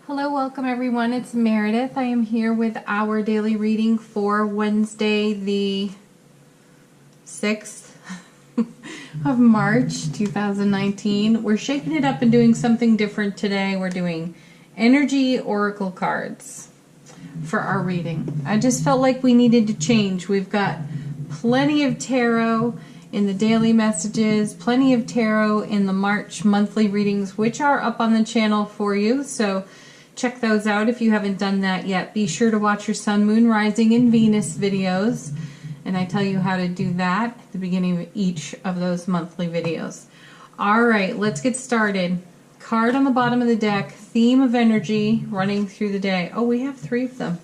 Hello, welcome everyone. It's Meredith. I am here with our daily reading for Wednesday, the 6th of March, 2019. We're shaking it up and doing something different today. We're doing energy oracle cards for our reading. I just felt like we needed to change. We've got plenty of tarot in the daily messages, plenty of tarot in the March monthly readings, which are up on the channel for you. So check those out if you haven't done that yet. Be sure to watch your Sun, Moon, Rising, and Venus videos. And I tell you how to do that at the beginning of each of those monthly videos. All right, let's get started. Card on the bottom of the deck, theme of energy running through the day. Oh, we have 3 of them.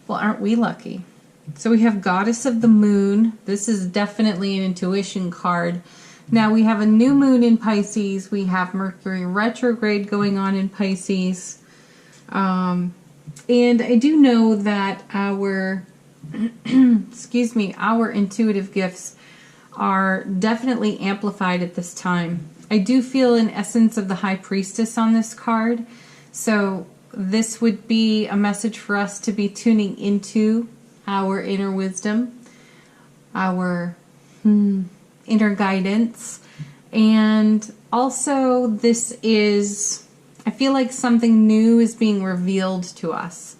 Well, aren't we lucky? So we have Goddess of the Moon. This is definitely an intuition card. Now we have a new moon in Pisces. We have Mercury retrograde going on in Pisces. And I do know that our, excuse me, our intuitive gifts are definitely amplified at this time. I do feel an essence of the High Priestess on this card. So this would be a message for us to be tuning into our inner wisdom, our inner guidance. And also this is, I feel like something new is being revealed to us.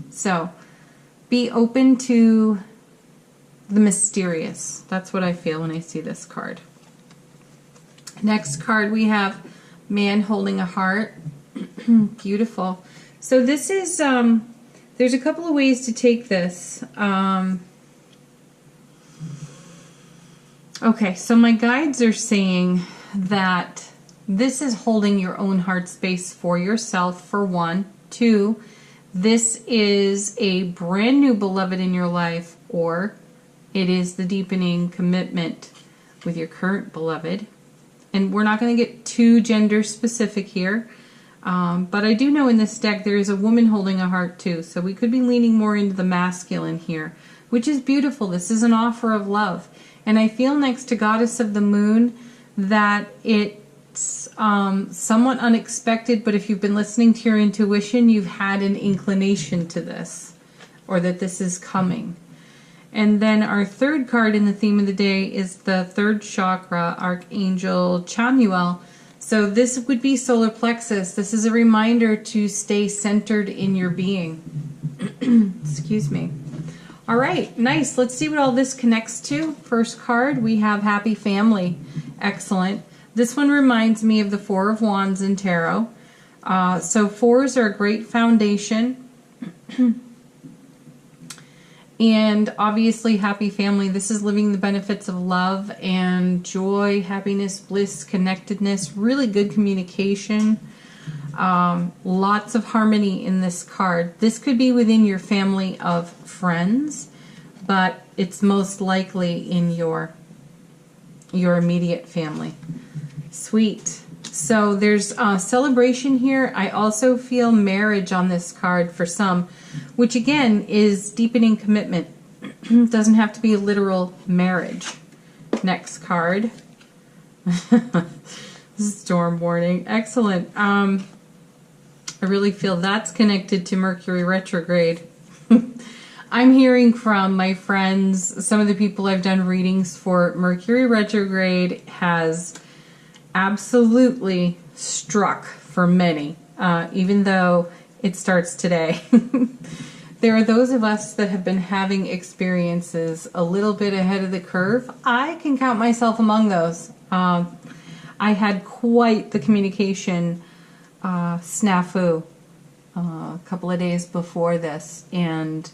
So be open to the mysterious. That's what I feel when I see this card. Next card we have Man Holding a Heart. Beautiful. So this is there's a couple of ways to take this. Okay, so my guides are saying that this is holding your own heart space for yourself, for one. 2, this is a brand new beloved in your life, or it is the deepening commitment with your current beloved. And we're not going to get too gender specific here. But I do know in this deck there is a woman holding a heart too. So we could be leaning more into the masculine here, which is beautiful. This is an offer of love. And I feel next to Goddess of the Moon that it's somewhat unexpected, but if you've been listening to your intuition, you've had an inclination to this, or that this is coming. And then our third card in the theme of the day is the 3rd chakra, Archangel Chamuel. So this would be solar plexus. This is a reminder to stay centered in your being. Excuse me. All right, nice. Let's see what all this connects to. First card, we have Happy Family. Excellent. This one reminds me of the 4 of Wands in tarot. So 4s are a great foundation. And obviously, happy family, this is living the benefits of love and joy, happiness, bliss, connectedness, really good communication, lots of harmony in this card. This could be within your family of friends, but it's most likely in your immediate family. Sweet. So there's a celebration here. I also feel marriage on this card for some, which again is deepening commitment. Doesn't have to be a literal marriage. Next card. Storm warning. Excellent. I really feel that's connected to Mercury retrograde. I'm hearing from my friends, some of the people I've done readings for, Mercury retrograde has absolutely struck for many, even though it starts today. There are those of us that have been having experiences a little bit ahead of the curve. I can count myself among those. I had quite the communication snafu a couple of days before this, and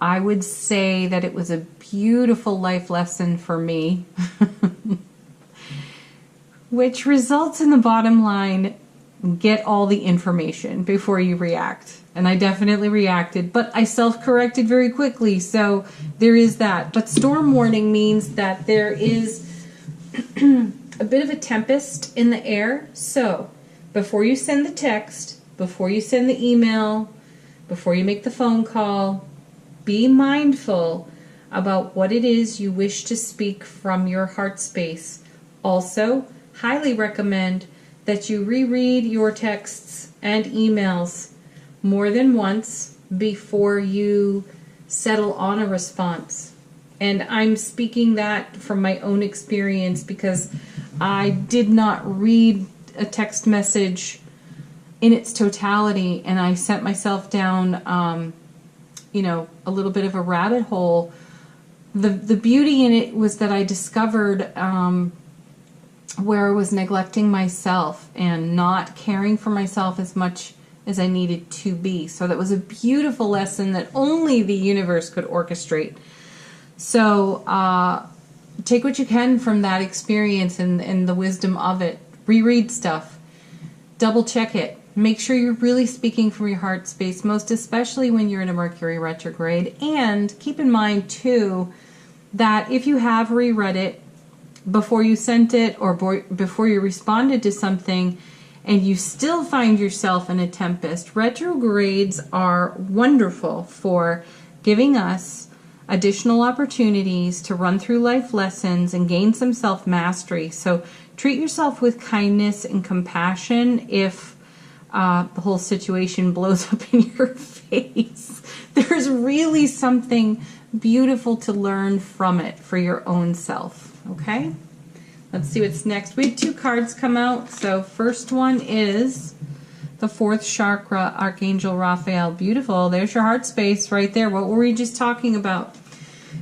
I would say that it was a beautiful life lesson for me. Which results in the bottom line, get all the information before you react. And I definitely reacted, but I self-corrected very quickly, so there is that. But storm warning means that there is a bit of a tempest in the air. So before you send the text, before you send the email, before you make the phone call, be mindful about what it is you wish to speak from your heart space. Also, highly recommend that you reread your texts and emails more than once before you settle on a response. And I'm speaking that from my own experience because I did not read a text message in its totality, and I sent myself down, you know, a little bit of a rabbit hole. The beauty in it was that I discovered where I was neglecting myself and not caring for myself as much as I needed to be. So that was a beautiful lesson that only the universe could orchestrate. So take what you can from that experience and the wisdom of it. Reread stuff. Double check it. Make sure you're really speaking from your heart space, most especially when you're in a Mercury retrograde. And keep in mind, too, that if you have reread it before you sent it or before you responded to something and you still find yourself in a tempest, retrogrades are wonderful for giving us additional opportunities to run through life lessons and gain some self-mastery. So treat yourself with kindness and compassion if the whole situation blows up in your face. There's really something beautiful to learn from it for your own self. Okay? Let's see what's next. We had 2 cards come out. So first one is the 4th chakra, Archangel Raphael. Beautiful. There's your heart space right there. What were we just talking about?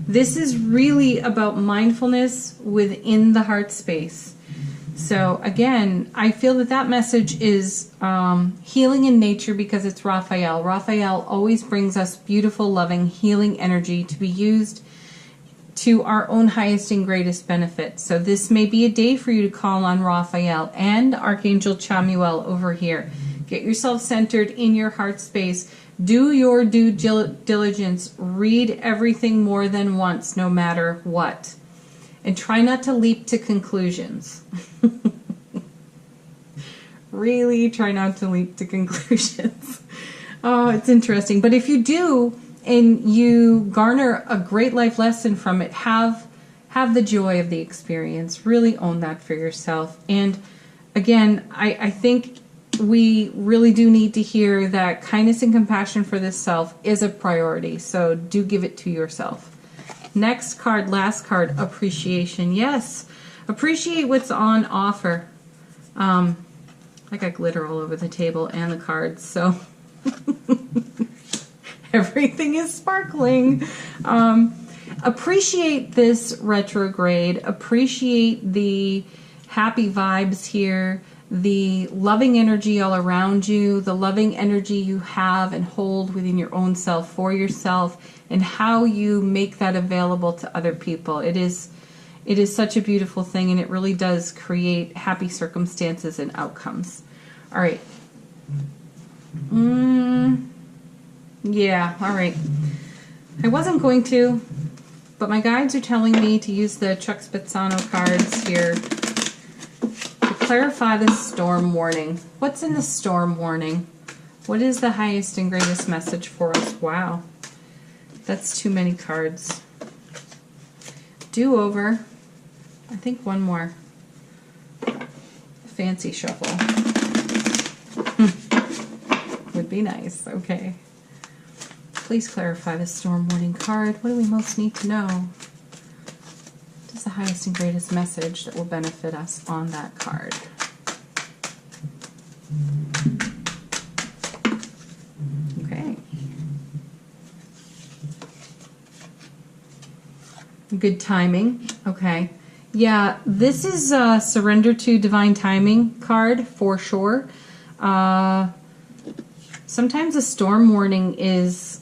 This is really about mindfulness within the heart space. So again, I feel that that message is healing in nature because it's Raphael. Raphael always brings us beautiful, loving, healing energy to be used to our own highest and greatest benefit. So this may be a day for you to call on Raphael and Archangel Chamuel over here. Get yourself centered in your heart space. Do your due diligence. Read everything more than once, no matter what. And try not to leap to conclusions. Really try not to leap to conclusions. Oh, it's interesting. But if you do, and you garner a great life lesson from it, have the joy of the experience. Really own that for yourself. And again, I think we really do need to hear that kindness and compassion for this self is a priority. So do give it to yourself. Next card, last card, appreciation. Yes, appreciate what's on offer. I got glitter all over the table and the cards, so everything is sparkling. Appreciate this retrograde. Appreciate the happy vibes here, the loving energy all around you, the loving energy you have and hold within your own self for yourself, and how you make that available to other people. It is such a beautiful thing, and it really does create happy circumstances and outcomes. All right. Yeah, all right. I wasn't going to, but my guides are telling me to use the Chuck Spitzano cards here to clarify the storm warning. What's in the storm warning? What is the highest and greatest message for us? Wow. That's too many cards. Do-over. I think one more. Fancy shuffle. Would be nice. Okay. Please clarify the storm warning card. What do we most need to know? What is the highest and greatest message that will benefit us on that card? Good timing. Okay. Yeah, this is a surrender to divine timing card for sure. Sometimes a storm warning is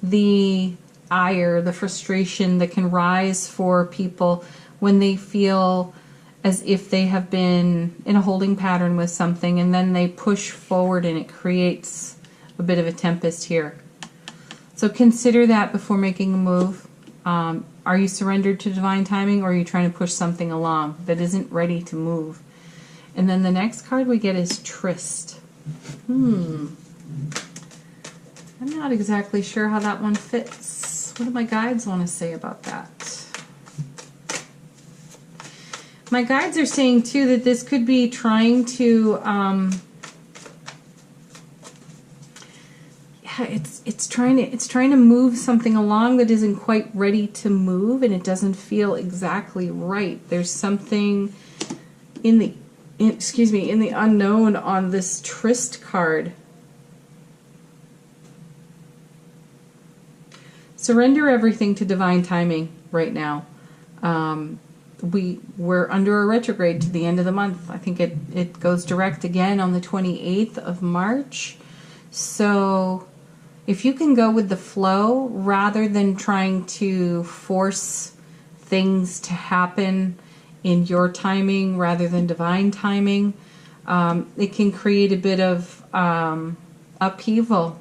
the ire, the frustration that can rise for people when they feel as if they have been in a holding pattern with something, and then they push forward and it creates a bit of a tempest here. So consider that before making a move. Are you surrendered to divine timing, or are you trying to push something along that isn't ready to move? And then the next card we get is Tryst. I'm not exactly sure how that one fits. What do my guides want to say about that? My guides are saying too that this could be trying to it's trying to move something along that isn't quite ready to move, and it doesn't feel exactly right. There's something in the unknown on this Tryst card. Surrender everything to divine timing right now. We're under a retrograde to the end of the month. I think it goes direct again on the 28th of March. So if you can go with the flow rather than trying to force things to happen in your timing rather than divine timing, it can create a bit of upheaval.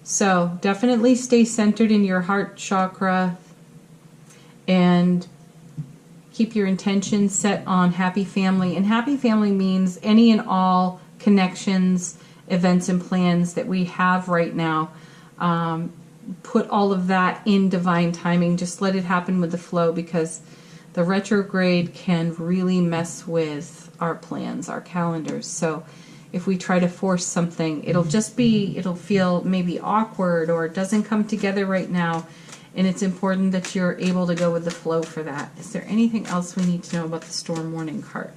So definitely stay centered in your heart chakra and keep your intention set on happy family. And happy family means any and all connections, events, and plans that we have right now. Put all of that in divine timing. Just let it happen with the flow, because the retrograde can really mess with our plans, our calendars. So if we try to force something, it'll feel maybe awkward, or it doesn't come together right now. And it's important that you're able to go with the flow for that. Is there anything else we need to know about the storm warning card?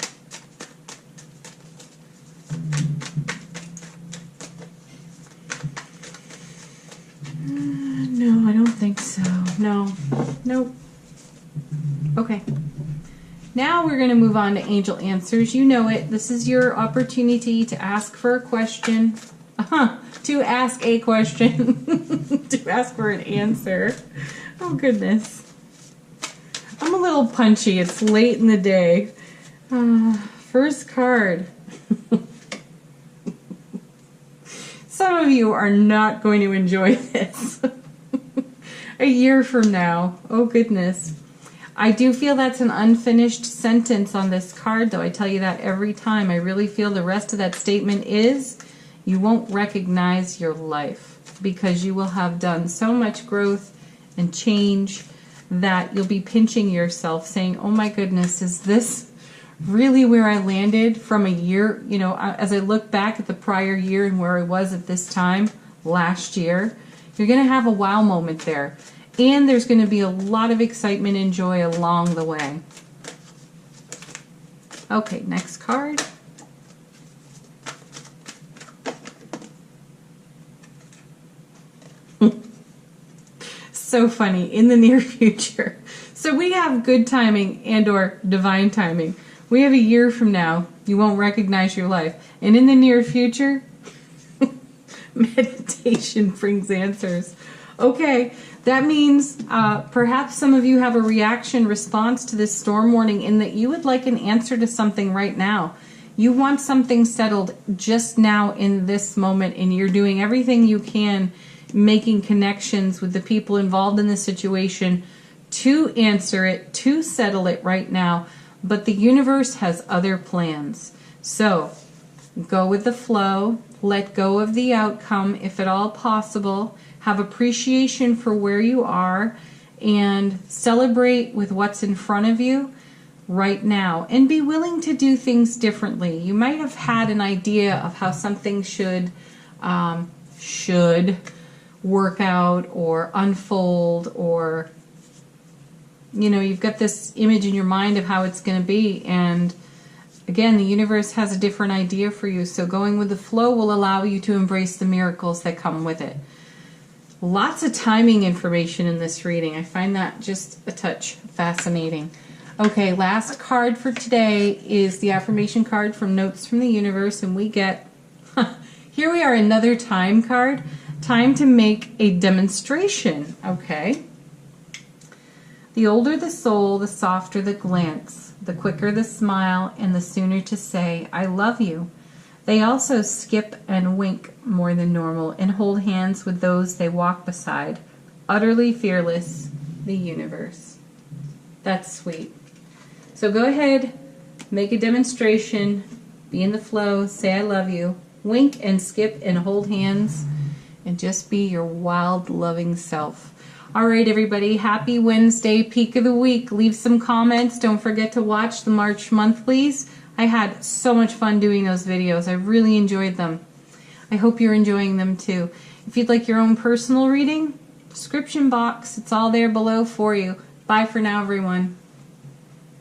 No, I don't think so. No. Nope. Okay. Now we're going to move on to Angel Answers. You know it. This is your opportunity to ask for a question. To ask a question. To ask for an answer. Oh, goodness. I'm a little punchy. It's late in the day. First card. Some of you are not going to enjoy this. A year from now. Oh, goodness. I do feel that's an unfinished sentence on this card, though. I tell you that every time. I really feel the rest of that statement is you won't recognize your life, because you will have done so much growth and change that you'll be pinching yourself saying, oh my goodness, is this really where I landed from a year? You know, as I look back at the prior year and where I was at this time last year, you're going to have a wow moment there. And there's going to be a lot of excitement and joy along the way. Okay, next card. So funny. In the near future. So we have good timing and or divine timing. We have a year from now. You won't recognize your life. And in the near future, meditation brings answers. Okay. That means perhaps some of you have a reaction response to this storm warning in that you would like an answer to something right now. You want something settled just now in this moment, and you're doing everything you can, making connections with the people involved in the situation to answer it, to settle it right now. But the universe has other plans. So go with the flow, let go of the outcome if at all possible. Have appreciation for where you are and celebrate with what's in front of you right now, and be willing to do things differently. You might have had an idea of how something should work out or unfold, or you know, you've got this image in your mind of how it's going to be, and again, the universe has a different idea for you. So going with the flow will allow you to embrace the miracles that come with it. Lots of timing information in this reading. I find that just a touch fascinating. Okay, last card for today is the affirmation card from Notes from the Universe, and we get, here we are, another time card. Time to make a demonstration. Okay. The older the soul, the softer the glance, the quicker the smile, and the sooner to say, I love you. They also skip and wink more than normal and hold hands with those they walk beside. Utterly fearless, the universe. That's sweet. So go ahead, make a demonstration, be in the flow, say I love you, wink and skip and hold hands, and just be your wild, loving self. All right, everybody. Happy Wednesday, peak of the week. Leave some comments. Don't forget to watch the March monthlies. I had so much fun doing those videos. I really enjoyed them. I hope you're enjoying them too. If you'd like your own personal reading, description box. It's all there below for you. Bye for now, everyone.